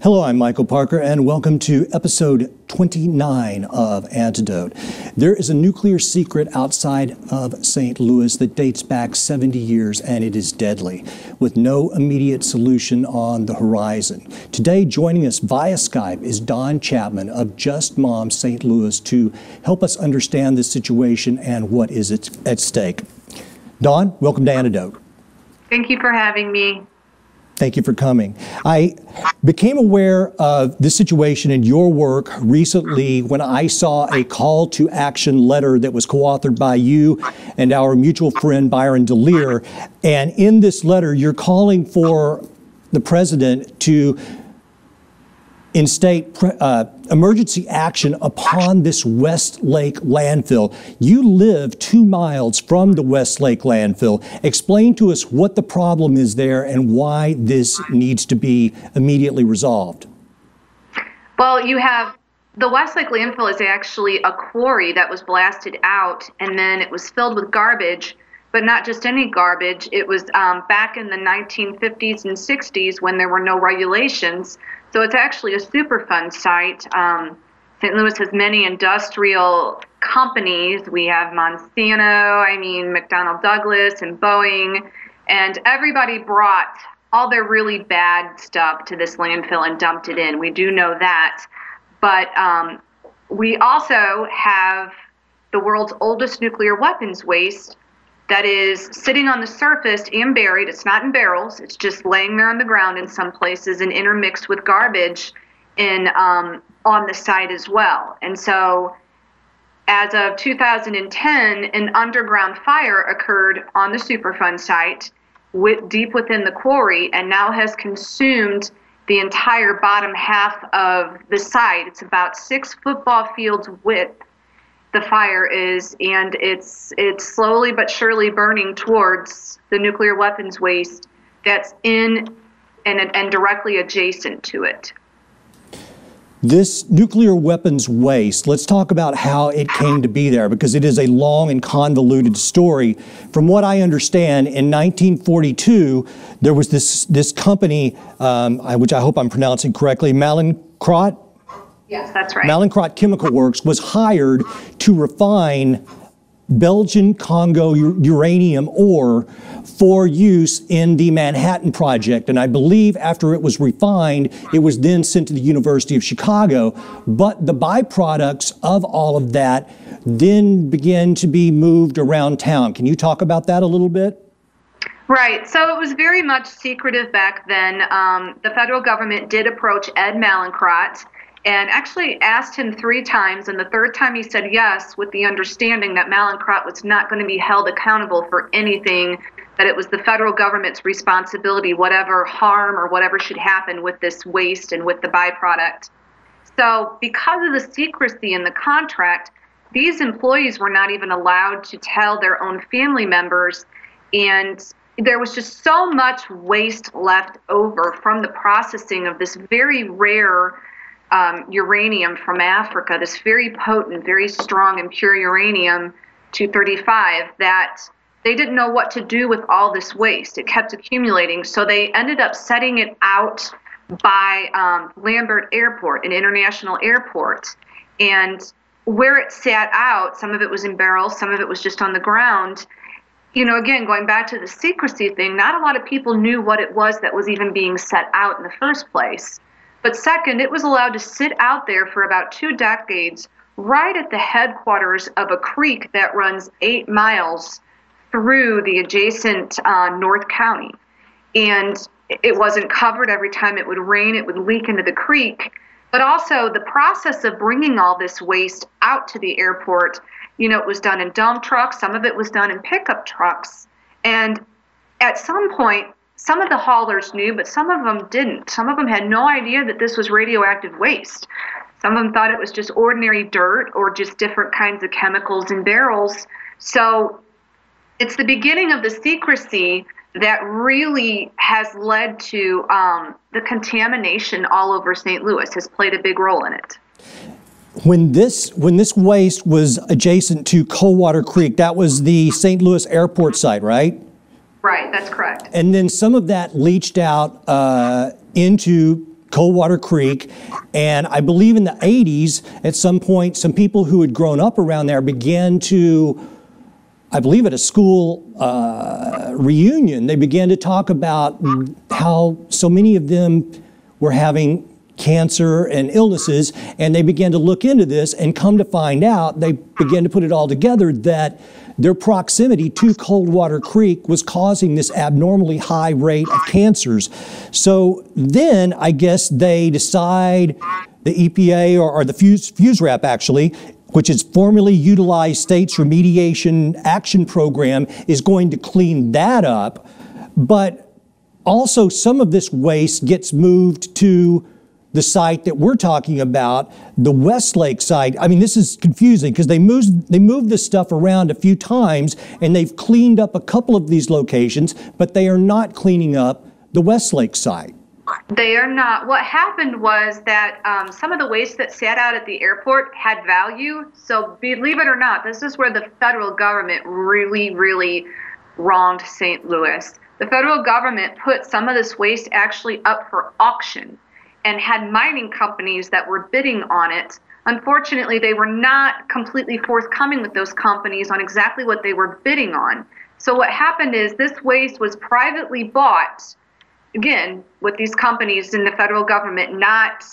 Hello, I'm Michael Parker, and welcome to episode 29 of Antidote. There is a nuclear secret outside of St. Louis that dates back 70 years, and it is deadly, with no immediate solution on the horizon. Today, joining us via Skype is Dawn Chapman of Just Mom St. Louis to help us understand this situation and what is at stake. Dawn, welcome to Antidote. Thank you for having me. Thank you for coming. I became aware of this situation in your work recently when I saw a call to action letter that was co-authored by you and our mutual friend Byron DeLear. And in this letter, you're calling for the president to instate emergency action upon this West Lake Landfill. You live 2 miles from the West Lake Landfill. Explain to us what the problem is there and why this needs to be immediately resolved. Well, you have the West Lake Landfill is actually a quarry that was blasted out, and then it was filled with garbage, but not just any garbage. It was back in the 1950s and 60s when there were no regulations. So it's actually a superfund site. St. Louis has many industrial companies. We have Monsanto, McDonnell Douglas and Boeing, and everybody brought all their really bad stuff to this landfill and dumped it in. We do know that. But we also have the world's oldest nuclear weapons waste that is sitting on the surface and buried. It's not in barrels. It's just laying there on the ground in some places and intermixed with garbage on the site as well. And so as of 2010, an underground fire occurred on the Superfund site deep within the quarry and now has consumed the entire bottom half of the site. It's about 6 football fields width. The fire is, and it's slowly but surely burning towards the nuclear weapons waste that's in and directly adjacent to it. This nuclear weapons waste, let's talk about how it came to be there, because it is a long and convoluted story. From what I understand, in 1942, there was this company, which I hope I'm pronouncing correctly, Mallinckrodt? Yes, that's right. Mallinckrodt Chemical Works was hired to refine Belgian Congo uranium ore for use in the Manhattan Project. And I believe after it was refined, it was then sent to the University of Chicago. But the byproducts of all of that then began to be moved around town. Can you talk about that a little bit? Right. So it was very much secretive back then. The federal government did approach Ed Mallinckrodt and actually asked him 3 times, and the 3rd time he said yes, with the understanding that Mallinckrodt was not going to be held accountable for anything, that it was the federal government's responsibility, whatever harm or whatever should happen with this waste and with the byproduct. So because of the secrecy in the contract, these employees were not even allowed to tell their own family members, and there was just so much waste left over from the processing of this very rare uranium from Africa, this very potent, very strong and pure uranium-235, that they didn't know what to do with all this waste. It kept accumulating, so they ended up setting it out by Lambert Airport, an international airport. And where it sat out, some of it was in barrels, some of it was just on the ground. You know, again, going back to the secrecy thing, not a lot of people knew what it was that was even being set out in the first place. But second, it was allowed to sit out there for about 2 decades right at the headquarters of a creek that runs 8 miles through the adjacent North County. And it wasn't covered. Every time it would rain, it would leak into the creek. But also the process of bringing all this waste out to the airport, you know, it was done in dump trucks. Some of it was done in pickup trucks. And at some point, some of the haulers knew, but some of them didn't. Some of them had no idea that this was radioactive waste. Some of them thought it was just ordinary dirt or just different kinds of chemicals in barrels. So it's the beginning of the secrecy that really has led to the contamination all over St. Louis, has played a big role in it. When this waste was adjacent to Coldwater Creek, that was the St. Louis airport site, right? Right, that's correct. And then some of that leached out into Coldwater Creek, and I believe in the 80s, at some point, some people who had grown up around there began to, I believe at a school reunion, they began to talk about how so many of them were having cancer and illnesses, and they began to look into this and come to find out, they began to put it all together that their proximity to Coldwater Creek was causing this abnormally high rate of cancers. So then I guess they decide, the EPA or the FUSRAP actually, which is formally utilized states remediation action program, is going to clean that up. But also some of this waste gets moved to the site that we're talking about, the West Lake site. I mean, this is confusing because they moved this stuff around a few times and they've cleaned up a couple of these locations, but they are not cleaning up the West Lake site. They are not. What happened was that some of the waste that sat out at the airport had value. So believe it or not, this is where the federal government really wronged St. Louis. The federal government put some of this waste actually up for auction and had mining companies that were bidding on it. Unfortunately, they were not completely forthcoming with those companies on exactly what they were bidding on. So what happened is this waste was privately bought, again, with these companies in the federal government not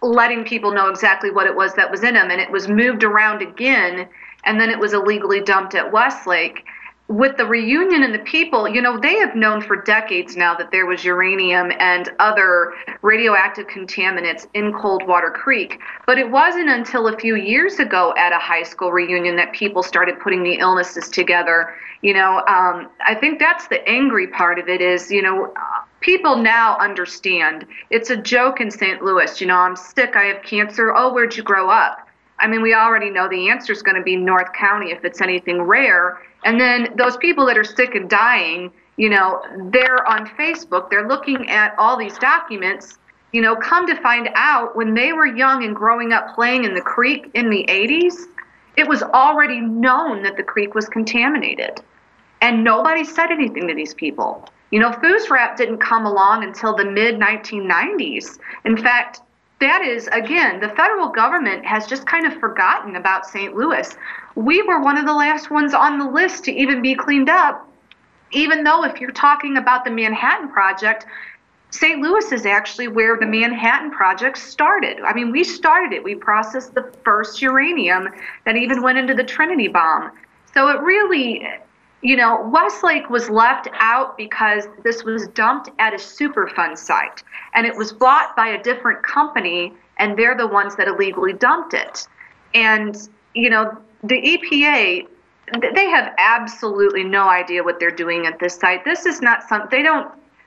letting people know exactly what it was that was in them, and it was moved around again, and then it was illegally dumped at Westlake. With the reunion and the people, you know, they have known for decades now that there was uranium and other radioactive contaminants in Coldwater Creek. But it wasn't until a few years ago at a high school reunion that people started putting the illnesses together. You know, I think that's the angry part of it is, you know, people now understand. It's a joke in St. Louis. You know, I'm sick, I have cancer. Oh, where'd you grow up? I mean, we already know the answer is going to be North County if it's anything rare. And then those people that are sick and dying, you know, they're on Facebook, they're looking at all these documents, you know, come to find out when they were young and growing up playing in the creek in the 80s, it was already known that the creek was contaminated. And nobody said anything to these people. You know, FUSRAP didn't come along until the mid-1990s. In fact, that is, again, the federal government has just kind of forgotten about St. Louis. We were one of the last ones on the list to even be cleaned up, even though if you're talking about the Manhattan Project, St. Louis is actually where the Manhattan Project started. I mean, we started it. We processed the first uranium that even went into the Trinity bomb. So it really, you know, Westlake was left out because this was dumped at a superfund site, and it was bought by a different company, and they're the ones that illegally dumped it. And, you know, the EPA, they have absolutely no idea what they're doing at this site. This is not something,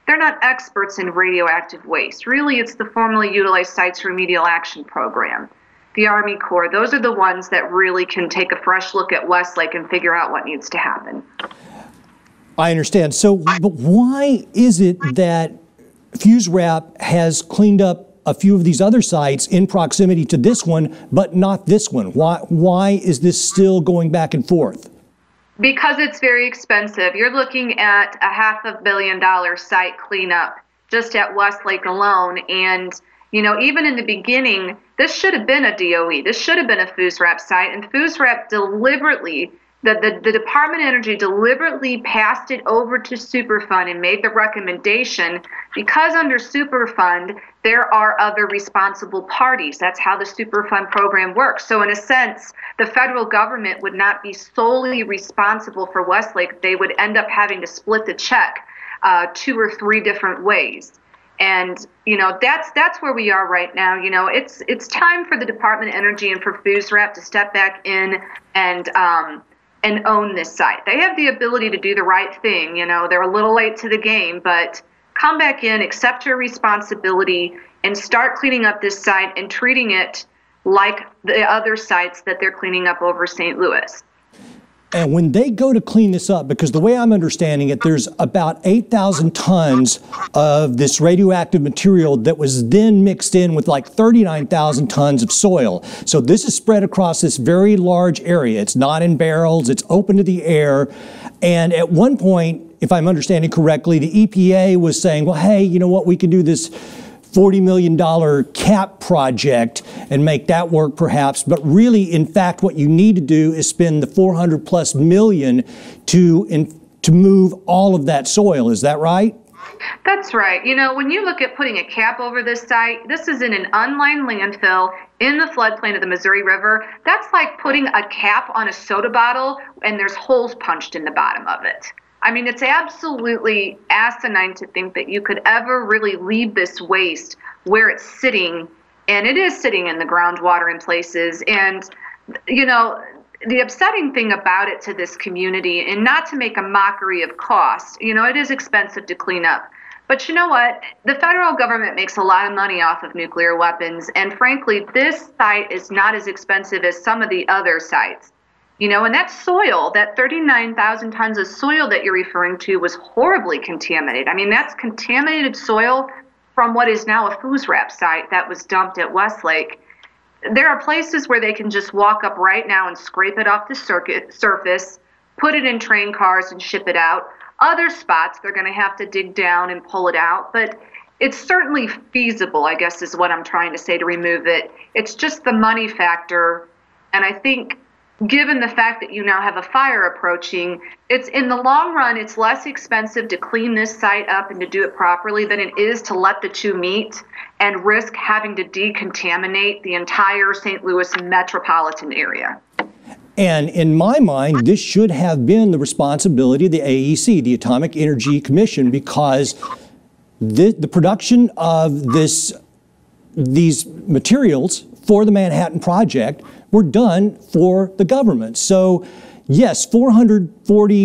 they're not experts in radioactive waste. Really, it's the formally utilized sites remedial action program. The Army Corps, those are the ones that really can take a fresh look at Westlake and figure out what needs to happen. I understand. So, but why is it that FUSRAP has cleaned up a few of these other sites in proximity to this one, but not this one? Why is this still going back and forth? Because it's very expensive. You're looking at a $500 million site cleanup just at Westlake alone. And, you know, even in the beginning, this should have been a DOE. This should have been a FUSRAP site. And FUSRAP deliberately, the Department of Energy deliberately passed it over to Superfund and made the recommendation because under Superfund, there are other responsible parties. That's how the Superfund program works. So in a sense, the federal government would not be solely responsible for Westlake. They would end up having to split the check 2 or 3 different ways. And, you know, that's where we are right now. You know, it's time for the Department of Energy and for FUSRAP to step back in and own this site. They have the ability to do the right thing. You know, they're a little late to the game, but come back in, accept your responsibility, and start cleaning up this site and treating it like the other sites that they're cleaning up over St. Louis. And when they go to clean this up, because the way I'm understanding it, there's about 8,000 tons of this radioactive material that was then mixed in with like 39,000 tons of soil. So this is spread across this very large area. It's not in barrels, it's open to the air. And at one point, if I'm understanding correctly, the EPA was saying, well, hey, you know what, we can do this $40 million cap project and make that work perhaps, but really, in fact, what you need to do is spend the 400 plus million to move all of that soil. Is that right? That's right. You know, when you look at putting a cap over this site, this is in an unlined landfill in the floodplain of the Missouri River. That's like putting a cap on a soda bottle and there's holes punched in the bottom of it. I mean, it's absolutely asinine to think that you could ever really leave this waste where it's sitting, and it is sitting in the groundwater in places. And, you know, the upsetting thing about it to this community, and not to make a mockery of cost, you know, it is expensive to clean up. But you know what? The federal government makes a lot of money off of nuclear weapons. And frankly, this site is not as expensive as some of the other sites. You know, and that soil, that 39,000 tons of soil that you're referring to was horribly contaminated. I mean, that's contaminated soil from what is now a food wrap site that was dumped at West Lake. There are places where they can just walk up right now and scrape it off the surface, put it in train cars and ship it out. Other spots, they're going to have to dig down and pull it out. But it's certainly feasible, I guess is what I'm trying to say, to remove it. It's just the money factor. And I think given the fact that you now have a fire approaching, it's in the long run, it's less expensive to clean this site up and to do it properly than it is to let the two meet and risk having to decontaminate the entire St. Louis metropolitan area. And in my mind, this should have been the responsibility of the AEC, the Atomic Energy Commission, because the production of these materials for the Manhattan Project were done for the government. So yes, $440,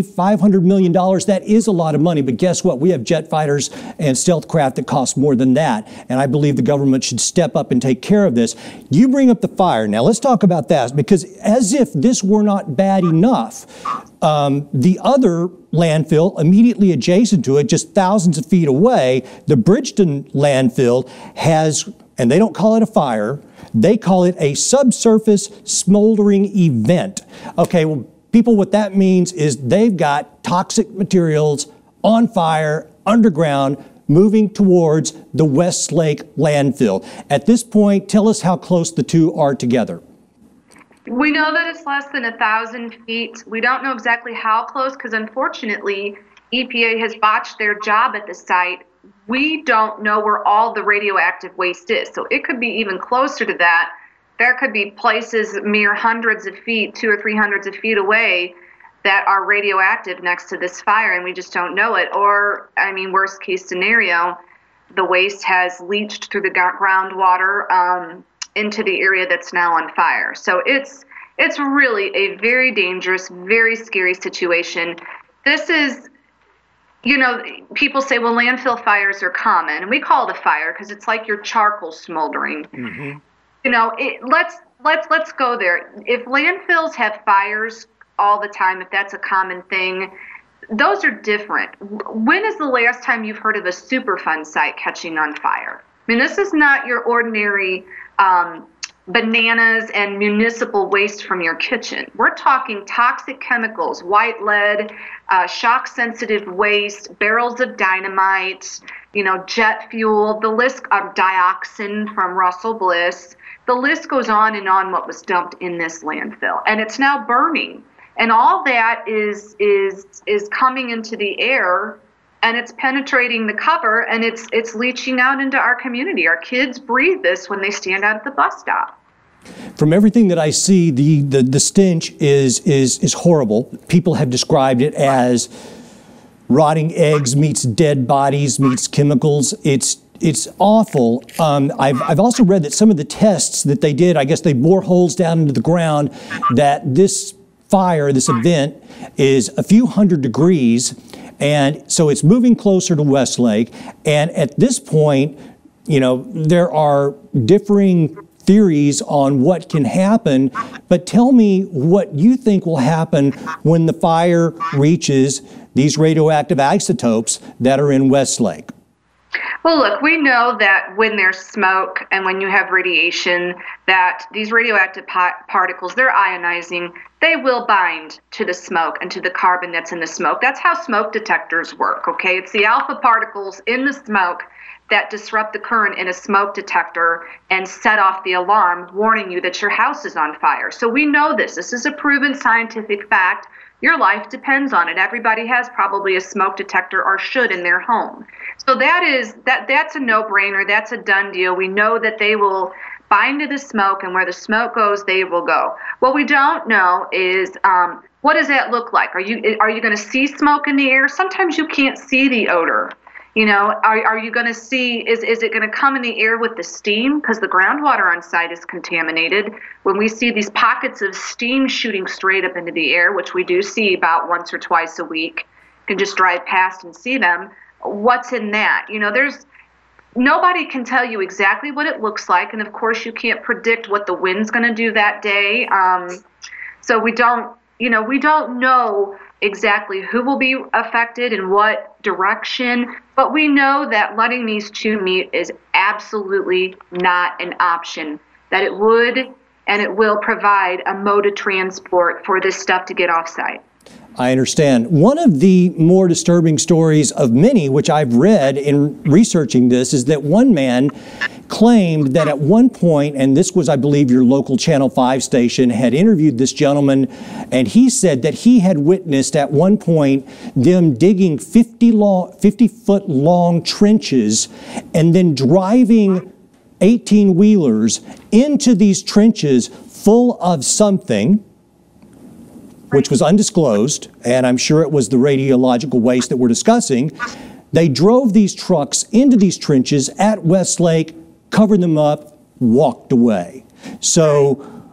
$500 million, that is a lot of money, but guess what? We have jet fighters and stealth craft that cost more than that, and I believe the government should step up and take care of this. You bring up the fire. Now let's talk about that, because as if this were not bad enough, the other landfill immediately adjacent to it, just thousands of feet away, the Bridgeton Landfill has, and they don't call it a fire, they call it a subsurface smoldering event. Okay, well, people, what that means is they've got toxic materials on fire, underground, moving towards the West Lake Landfill. At this point, tell us how close the two are together. We know that it's less than 1,000 feet. We don't know exactly how close, because unfortunately, EPA has botched their job at the site. We don't know where all the radioactive waste is. So it could be even closer to that. There could be places mere hundreds of feet, 200 or 300 feet away, that are radioactive next to this fire, and we just don't know it. Or, I mean, worst case scenario, the waste has leached through the groundwater into the area that's now on fire. So it's really a very dangerous, very scary situation. This is, you know, people say, well, landfill fires are common, and we call it a fire because it's like your charcoal smoldering. Mm-hmm. You know, let's go there. If landfills have fires all the time, if that's a common thing, those are different. When is the last time you've heard of a superfund site catching on fire? I mean, this is not your ordinary bananas and municipal waste from your kitchen. We're talking toxic chemicals, white lead, shock-sensitive waste, barrels of dynamite, you know, jet fuel, the list of dioxin from Russell Bliss. The list goes on and on what was dumped in this landfill, and it's now burning. And all that is coming into the air, and it's penetrating the cover, and it's leaching out into our community. Our kids breathe this when they stand out at the bus stop. From everything that I see, the stench is horrible. People have described it as rotting eggs meets dead bodies meets chemicals. It's awful. I've also read that some of the tests that they did, I guess they bore holes down into the ground, that this fire, this event, is a few hundred degrees, and so it's moving closer to West Lake. And at this point, you know, there are differing theories on what can happen, but tell me what you think will happen when the fire reaches these radioactive isotopes that are in West Lake. Well, look, we know that when there's smoke and when you have radiation, that these radioactive particles, they're ionizing. They will bind to the smoke and to the carbon that's in the smoke. That's how smoke detectors work, okay? It's the alpha particles in the smoke that disrupt the current in a smoke detector and set off the alarm warning you that your house is on fire. So we know this. This is a proven scientific fact. Your life depends on it. Everybody has probably a smoke detector or should in their home. So that's a no-brainer. That's a done deal. We know that they will bind to the smoke, and where the smoke goes, they will go. What we don't know is what does that look like? Are you going to see smoke in the air? Sometimes you can't see the odor. You know, are you going to see, is it going to come in the air with the steam? Because the groundwater on site is contaminated. When we see these pockets of steam shooting straight up into the air, which we do see about once or twice a week, you can just drive past and see them. What's in that? You know, nobody can tell you exactly what it looks like. And of course, you can't predict what the wind's going to do that day. So we don't know exactly who will be affected and what direction, but we know that letting these two meet is absolutely not an option, that it would and it will provide a mode of transport for this stuff to get off-site. I understand. One of the more disturbing stories of many, which I've read in researching this, is that one man claimed that at one point, and this was, I believe, your local Channel 5 station, had interviewed this gentleman, and he said that he had witnessed at one point them digging 50-foot long trenches and then driving 18-wheelers into these trenches full of something, which was undisclosed, and I'm sure it was the radiological waste that we're discussing. They drove these trucks into these trenches at West Lake, covered them up, walked away. So,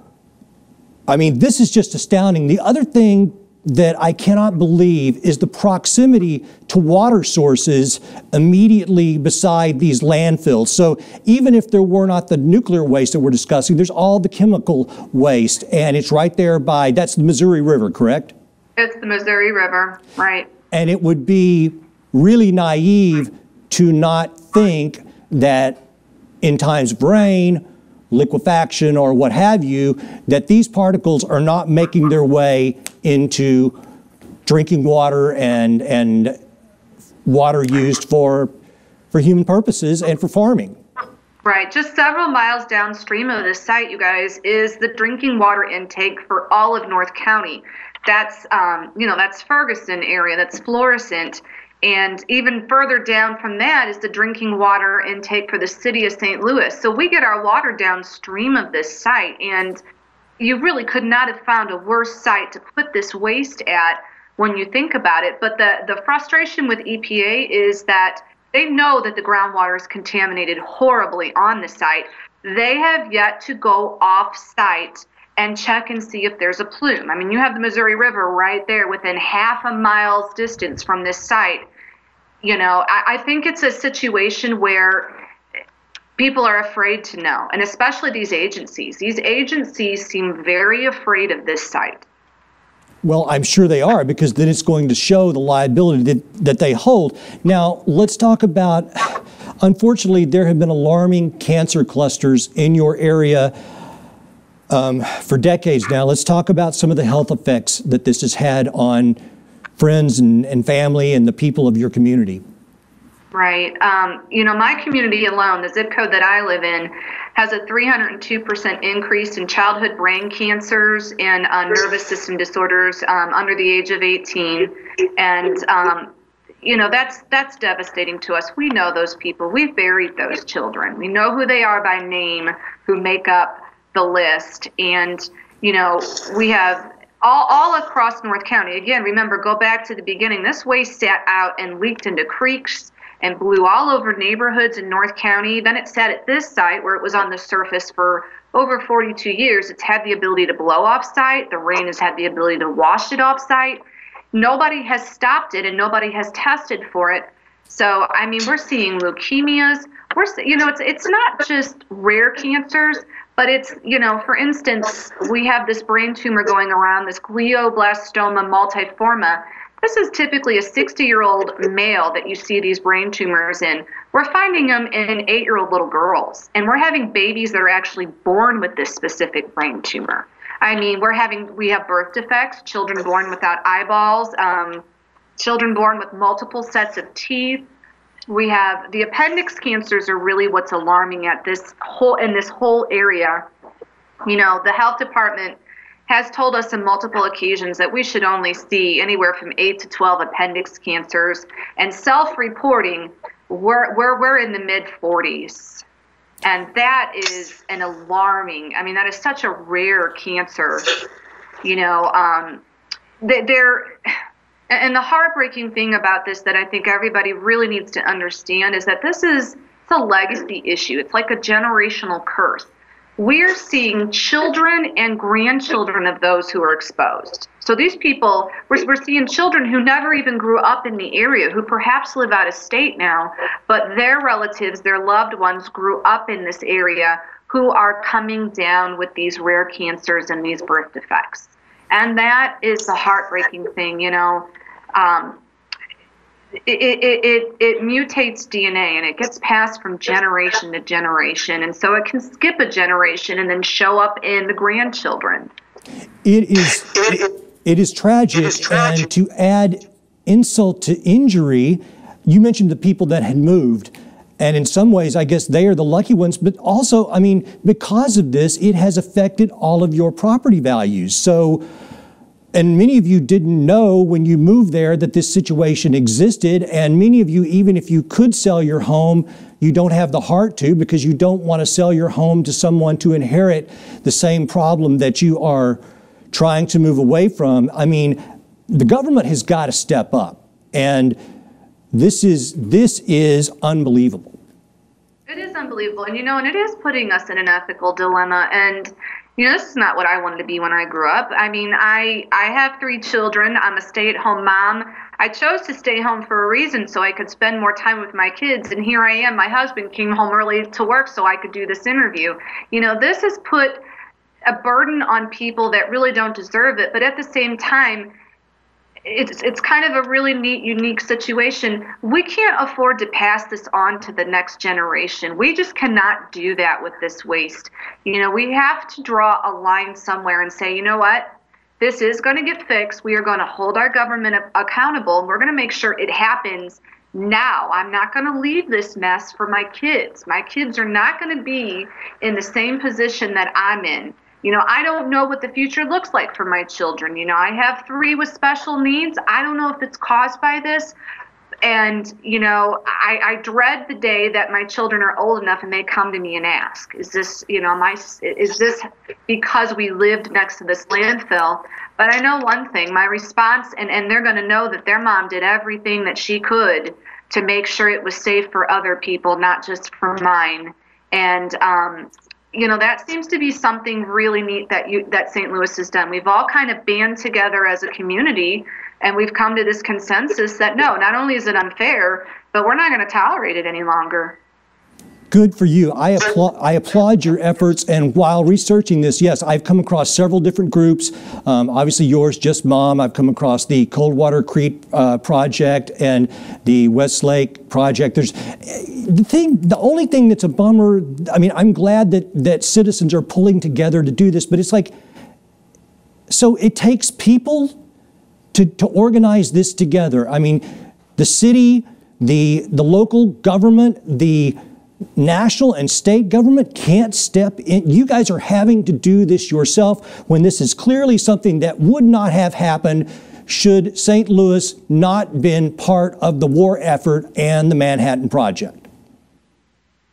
I mean, this is just astounding. The other thing that I cannot believe is the proximity to water sources immediately beside these landfills. So even if there were not the nuclear waste that we're discussing, there's all the chemical waste, and it's right there that's the Missouri River, correct? It's the Missouri River, right. And it would be really naive to not think that in times of rain, liquefaction, or what have you, that these particles are not making their way into drinking water and water used for human purposes and for farming. Right. Just several miles downstream of this site, you guys, is the drinking water intake for all of North County. That's, that's Ferguson area, that's Florissant. And even further down from that is the drinking water intake for the city of St. Louis. So we get our water downstream of this site, and you really could not have found a worse site to put this waste at when you think about it. But the frustration with EPA is that they know that the groundwater is contaminated horribly on the site. They have yet to go off-site and check and see if there's a plume. I mean, you have the Missouri River right there within half a mile's distance from this site. You know, I think it's a situation where people are afraid to know, and especially these agencies. These agencies seem very afraid of this site. Well, I'm sure they are, because then it's going to show the liability that they hold. Now, let's talk about, unfortunately, there have been alarming cancer clusters in your area for decades now. Let's talk about some of the health effects that this has had on friends and family and the people of your community. Right. My community alone, the zip code that I live in, has a 302% increase in childhood brain cancers and nervous system disorders under the age of 18. And, that's devastating to us. We know those people. We've buried those children. We know who they are by name, who make up the list. And, we have all across North County. Again, remember, go back to the beginning. This waste sat out and leaked into creeks and blew all over neighborhoods in North County. Then it sat at this site where it was on the surface for over 42 years. It's had the ability to blow off site. The rain has had the ability to wash it off site. Nobody has stopped it, and nobody has tested for it. So, I mean, we're seeing leukemias. It's not just rare cancers, but it's, for instance, we have this brain tumor going around, this glioblastoma multiforme. This is typically a 60-year-old male that you see these brain tumors in. We're finding them in 8-year-old little girls, and we're having babies that are actually born with this specific brain tumor. I mean, we have birth defects, children born without eyeballs, children born with multiple sets of teeth, We have the appendix cancers are really what's alarming at this whole area. You know, the health department has told us on multiple occasions that we should only see anywhere from 8 to 12 appendix cancers, and self-reporting, we're in the mid-40s. And that is an alarming, I mean, that is such a rare cancer, you know. And the heartbreaking thing about this that I think everybody really needs to understand is that it's a legacy issue. It's like a generational curse. We're seeing children and grandchildren of those who are exposed. So these people, we're seeing children who never even grew up in the area, who perhaps live out of state now, but their relatives, their loved ones grew up in this area, who are coming down with these rare cancers and these birth defects. And that is the heartbreaking thing, you know. It mutates DNA and it gets passed from generation to generation, and so it can skip a generation and then show up in the grandchildren. It is tragic, and to add insult to injury, you mentioned the people that had moved, and in some ways I guess they are the lucky ones, but also, I mean, because of this, it has affected all of your property values. So, and many of you didn't know when you moved there that this situation existed, and many of you, even if you could sell your home, you don't have the heart to, because you don't want to sell your home to someone to inherit the same problem that you are trying to move away from. I mean, the government has got to step up, and this is unbelievable. It is unbelievable, and you know, and it is putting us in an ethical dilemma. And you know, this is not what I wanted to be when I grew up. I mean, I have 3 children. I'm a stay-at-home mom. I chose to stay home for a reason, so I could spend more time with my kids. And here I am. My husband came home early to work so I could do this interview. You know, this has put a burden on people that really don't deserve it. But at the same time, it's kind of a really neat, unique situation. We can't afford to pass this on to the next generation. We just cannot do that with this waste. You know, we have to draw a line somewhere and say, you know what? This is going to get fixed. We are going to hold our government accountable, and we're going to make sure it happens now. I'm not going to leave this mess for my kids. My kids are not going to be in the same position that I'm in. You know, I don't know what the future looks like for my children. You know, I have 3 with special needs. I don't know if it's caused by this. And, you know, I dread the day that my children are old enough and they come to me and ask, is this, you know, is this because we lived next to this landfill? But I know one thing, my response, and they're going to know that their mom did everything that she could to make sure it was safe for other people, not just for mine. And, you know, that seems to be something really neat that St. Louis has done. We've all kind of band together as a community, and we've come to this consensus that no, not only is it unfair, but we're not going to tolerate it any longer. Good for you. I applaud your efforts. And while researching this, yes, I've come across several different groups. Obviously yours, Just Mom. I've come across the Coldwater Creek project and the West Lake project. The only thing that's a bummer, I mean, I'm glad that citizens are pulling together to do this, but it's like, so it takes people to organize this together. I mean, the city, the local government, the national and state government can't step in. You guys are having to do this yourself when this is clearly something that would not have happened should St. Louis not been part of the war effort and the Manhattan Project.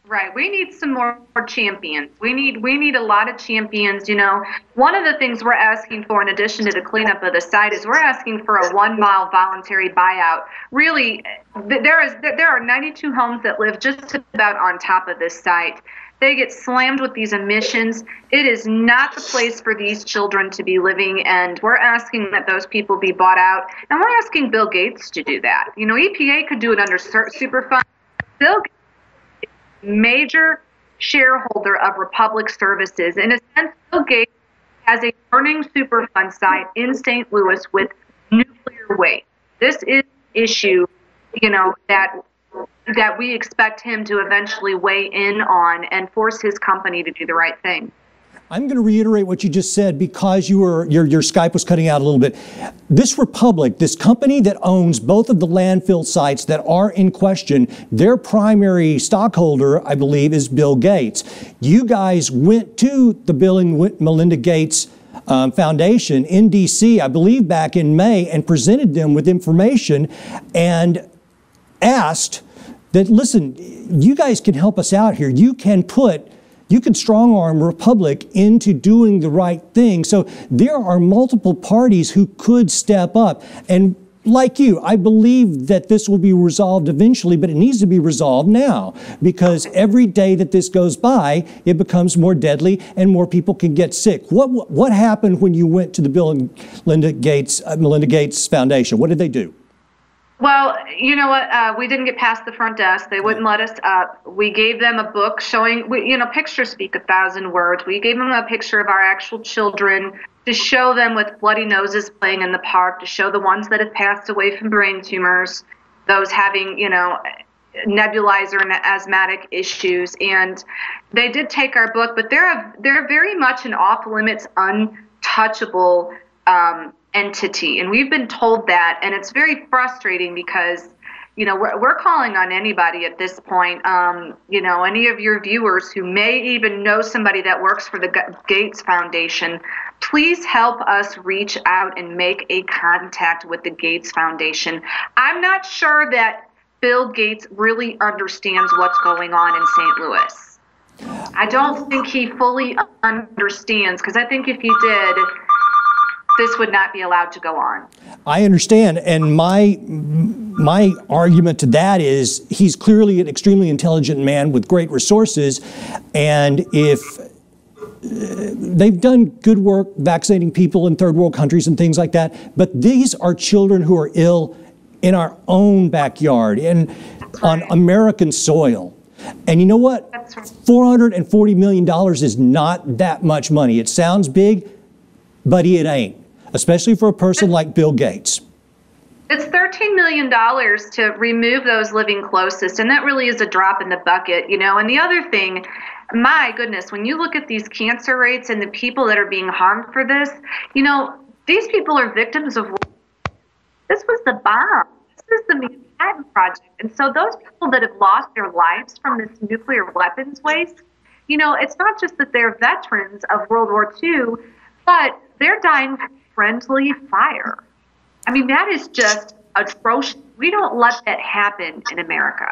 Right. We need some more champions. We need a lot of champions. You know, one of the things we're asking for, in addition to the cleanup of the site, is we're asking for a 1-mile voluntary buyout. Really, there are 92 homes that live just about on top of this site. They get slammed with these emissions. It is not the place for these children to be living, and we're asking that those people be bought out. And we're asking Bill Gates to do that. You know, EPA could do it under superfund. Bill Gates, major shareholder of Republic Services. In a sense, Bill Gates has a burning Superfund site in St. Louis with nuclear waste. This is an issue, you know, that we expect him to eventually weigh in on and force his company to do the right thing. I'm going to reiterate what you just said because your Skype was cutting out a little bit. This Republic, this company that owns both of the landfill sites that are in question, their primary stockholder, I believe, is Bill Gates. You guys went to the Bill and Melinda Gates Foundation in D.C., I believe back in May, and presented them with information and asked that, listen, you guys can help us out here. You can strong arm Republic into doing the right thing. So there are multiple parties who could step up. And like you, I believe that this will be resolved eventually, but it needs to be resolved now, because every day that this goes by, it becomes more deadly and more people can get sick. What happened when you went to the Bill and Melinda Gates Foundation? What did they do? Well, you know what? We didn't get past the front desk. They wouldn't let us up. We gave them a book showing, pictures speak 1,000 words. We gave them a picture of our actual children to show them with bloody noses playing in the park, to show the ones that have passed away from brain tumors, those having, nebulizer and asthmatic issues. And they did take our book, but they're very much an off-limits, untouchable entity, and we've been told that, and it's very frustrating because we're calling on anybody at this point, any of your viewers who may even know somebody that works for the Gates Foundation, please help us reach out and make a contact with the Gates Foundation. I'm not sure that Bill Gates really understands what's going on in St. Louis. I don't think he fully understands, because I think if he did, this would not be allowed to go on. I understand, and my argument to that is he's clearly an extremely intelligent man with great resources, and if they've done good work vaccinating people in third world countries and things like that, but these are children who are ill in our own backyard and on American soil. And you know what? That's right. $440 million is not that much money. It sounds big, but it ain't, especially for a person like Bill Gates. It's $13 million to remove those living closest, and that really is a drop in the bucket, And the other thing, my goodness, when you look at these cancer rates and the people that are being harmed for this, these people are victims of war. This was the bomb. This is the Manhattan Project. And so those people that have lost their lives from this nuclear weapons waste, it's not just that they're veterans of World War II, but they're dying from friendly fire. I mean, that is just atrocious. We don't let that happen in America.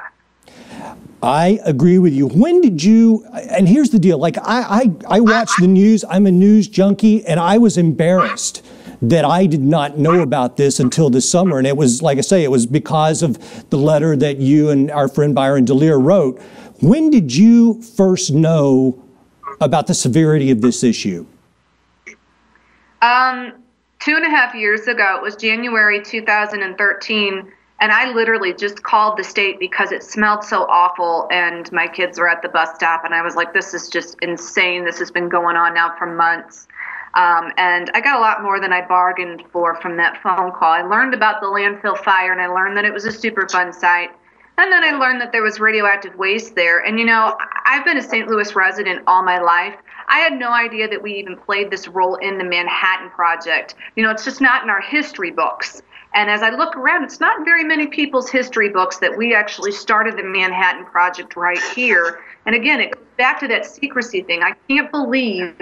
I agree with you. When did you, and here's the deal, I watch the news, I'm a news junkie, and I was embarrassed that I did not know about this until this summer. And it was, like I say, it was because of the letter that you and our friend Byron DeLear wrote. When did you first know about the severity of this issue? 2.5 years ago. It was January 2013, and I literally just called the state because it smelled so awful, and my kids were at the bus stop, and I was like, this is just insane. This has been going on now for months. And I got a lot more than I bargained for from that phone call. I learned about the landfill fire, and I learned that it was a Superfund site. And then I learned that there was radioactive waste there. And, I've been a St. Louis resident all my life. I had no idea that we even played this role in the Manhattan Project. It's just not in our history books. And as I look around, it's not in very many people's history books that we actually started the Manhattan Project right here. And again, it goes back to that secrecy thing. I can't believe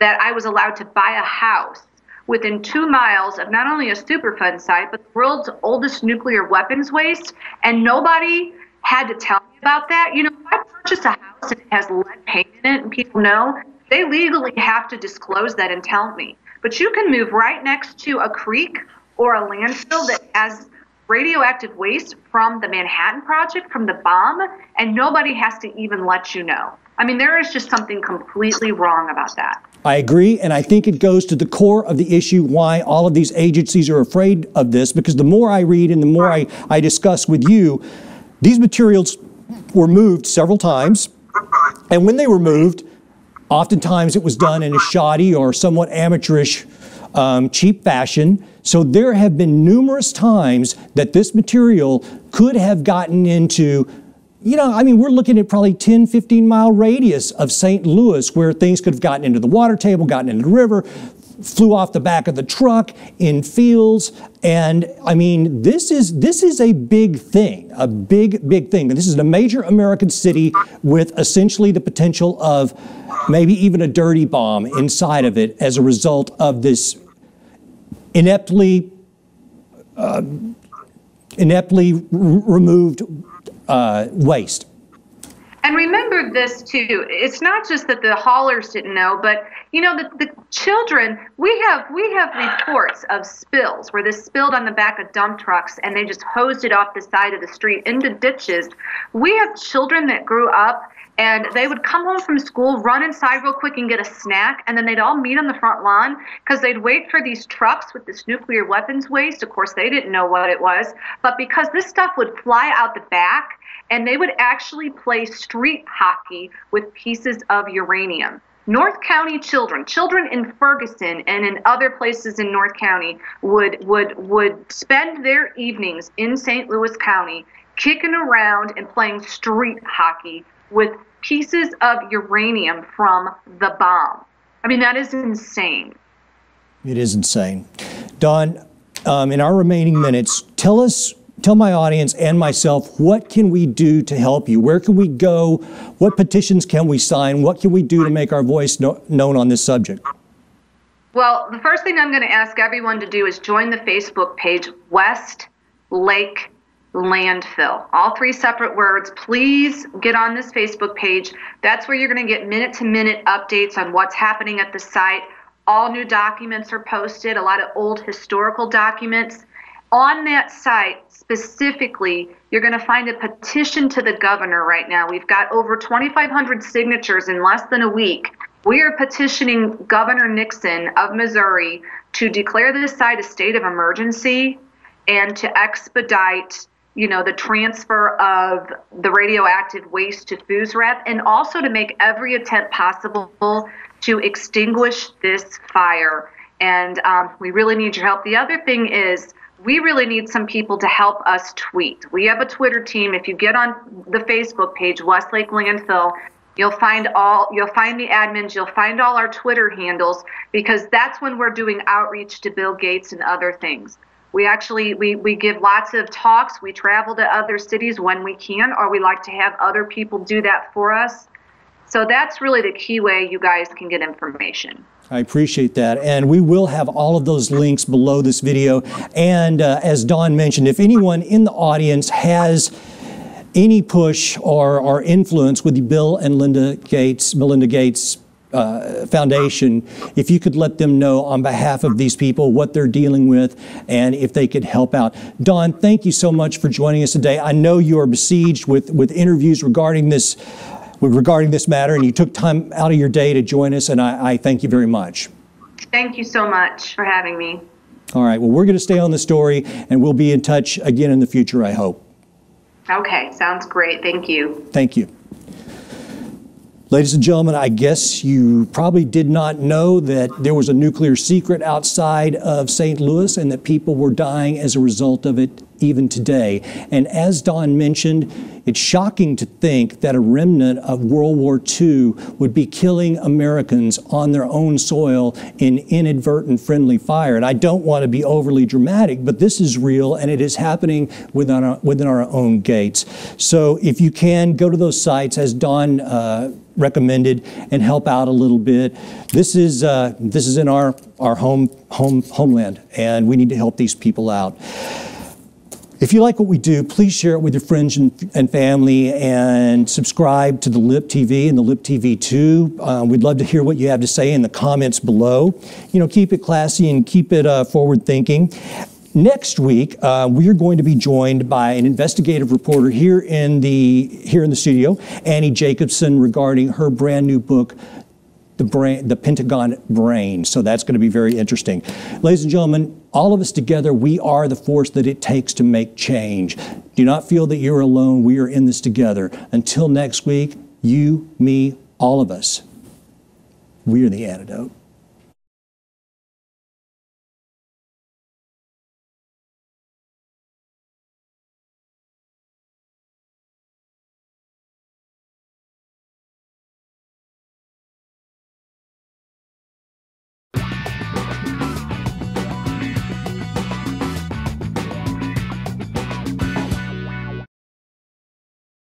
that I was allowed to buy a house within 2 miles of not only a Superfund site, but the world's oldest nuclear weapons waste, and nobody had to tell me about that. If I purchase a house and it has lead paint in it and people know, they legally have to disclose that and tell me. But you can move right next to a creek or a landfill that has radioactive waste from the Manhattan Project, from the bomb, and nobody has to even let you know. I mean, there is just something completely wrong about that. I agree, and I think it goes to the core of the issue why all of these agencies are afraid of this, because the more I read and the more I discuss with you, these materials were moved several times, and when they were moved, oftentimes it was done in a shoddy or somewhat amateurish, cheap fashion. So there have been numerous times that this material could have gotten into you know, I mean, we're looking at probably 10, 15-mile radius of St. Louis where things could have gotten into the water table, gotten into the river, flew off the back of the truck, in fields. And I mean, this is a big thing, a big thing. This is a major American city with essentially the potential of maybe even a dirty bomb inside of it as a result of this ineptly removed waste. And remember this too, it's not just that the haulers didn't know, but you know, the children, we have reports of spills where this spilled on the back of dump trucks and they just hosed it off the side of the street into ditches. We have children that grew up and they would come home from school, run inside real quick and get a snack, and then they'd all meet on the front lawn because they'd wait for these trucks with this nuclear weapons waste. Of course, they didn't know what it was, but because this stuff would fly out the back, and they would actually play street hockey with pieces of uranium. North County children in Ferguson and in other places in North County would spend their evenings in St. Louis County kicking around and playing street hockey with pieces of uranium from the bomb. I mean, that is insane. It is insane. Dawn, in our remaining minutes, tell my audience and myself, what can we do to help you? Where can we go? What petitions can we sign? What can we do to make our voice known on this subject? Well, the first thing I'm going to ask everyone to do is join the Facebook page, West Lake Landfill. All three separate words. Please get on this Facebook page. That's where you're going to get minute-to-minute updates on what's happening at the site. All new documents are posted, a lot of old historical documents. On that site, specifically, you're going to find a petition to the governor right now. We've got over 2,500 signatures in less than a week. We are petitioning Governor Nixon of Missouri to declare this site a state of emergency and to expedite, you know, the transfer of the radioactive waste to FUSREP, and also to make every attempt possible to extinguish this fire. And we really need your help. The other thing is, we really need some people to help us tweet. We have a Twitter team. If you get on the Facebook page, West Lake Landfill, you'll find the admins, you'll find all our Twitter handles, because that's when we're doing outreach to Bill Gates and other things. We actually, we give lots of talks. We travel to other cities when we can, or we like to have other people do that for us. So that's really the key way you guys can get information. I appreciate that. And we will have all of those links below this video. And as Dawn mentioned, if anyone in the audience has any push or influence with the Bill and Melinda Gates Foundation, if you could let them know on behalf of these people what they're dealing with and if they could help out. Dawn, thank you so much for joining us today. I know you are besieged with interviews regarding this matter, and you took time out of your day to join us, and I thank you very much. Thank you so much for having me. All right, well, we're going to stay on the story, and we'll be in touch again in the future, I hope. Okay, sounds great. Thank you. Thank you. Ladies and gentlemen, I guess you probably did not know that there was a nuclear secret outside of St. Louis and that people were dying as a result of it even today. And as Dawn mentioned, it's shocking to think that a remnant of World War II would be killing Americans on their own soil in inadvertent friendly fire. And I don't want to be overly dramatic, but this is real and it is happening within our own gates. So if you can, go to those sites as Dawn recommended and help out a little bit. This is in our homeland, and we need to help these people out. If you like what we do, please share it with your friends and family, and subscribe to the Lip TV and the Lip TV 2. We'd love to hear what you have to say in the comments below. You know, keep it classy and keep it forward thinking. Next week, we are going to be joined by an investigative reporter here in the studio, Annie Jacobson, regarding her brand new book, The Pentagon Brain. So that's going to be very interesting. Ladies and gentlemen, all of us together, we are the force that it takes to make change. Do not feel that you're alone. We are in this together. Until next week, you, me, all of us, we are the antidote.